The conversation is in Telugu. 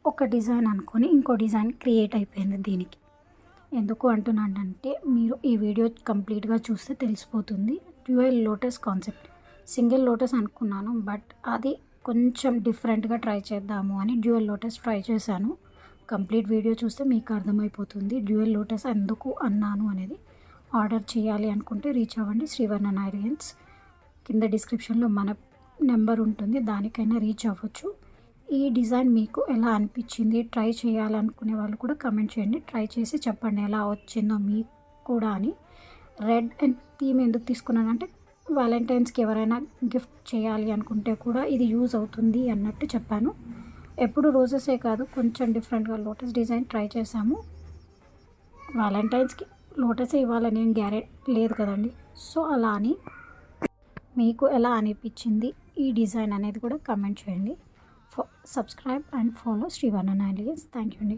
ఒక డిజైన్ అనుకొని ఇంకో డిజైన్ క్రియేట్ అయిపోయింది దీనికి. ఎందుకు అంటున్నానంటే మీరు ఈ వీడియో కంప్లీట్గా చూస్తే తెలిసిపోతుంది. Dual lotus concept. Single lotus అనుకున్నాను, బట్ అది కొంచెం డిఫరెంట్గా ట్రై చేద్దాము అని డ్యూయల్ లోటస్ ట్రై చేశాను. కంప్లీట్ వీడియో చూస్తే మీకు అర్థమైపోతుంది డ్యూయల్ లోటస్ ఎందుకు అన్నాను అనేది. ఆర్డర్ చేయాలి అనుకుంటే రీచ్ అవ్వండి శ్రీవర్ణ ఎలిగెన్స్. కింద డిస్క్రిప్షన్లో మన నెంబర్ ఉంటుంది, దానికైనా రీచ్ అవ్వచ్చు. ఈ డిజైన్ మీకు ఎలా అనిపించింది, ట్రై చేయాలనుకునే వాళ్ళు కూడా కమెంట్ చేయండి. ట్రై చేసి చెప్పండి ఎలా వచ్చిందో మీకు కూడా అని. రెడ్ అండ్ థీమ్ ఎందుకు తీసుకున్నానంటే వ్యాలంటైన్స్కి ఎవరైనా గిఫ్ట్ చేయాలి అనుకుంటే కూడా ఇది యూజ్ అవుతుంది అన్నట్టు చెప్పాను. ఎప్పుడు రోజెసే కాదు, కొంచెం డిఫరెంట్గా లోటస్ డిజైన్ ట్రై చేశాము. వ్యాలంటైన్స్కి లోటసే ఇవ్వాలని ఏం గ్యారెంటీ లేదు కదండి. సో అలా అని మీకు ఎలా అనిపించింది ఈ డిజైన్ అనేది కూడా కమెంట్ చేయండి. Subscribe and follow Srivarna Elegance. Thank you.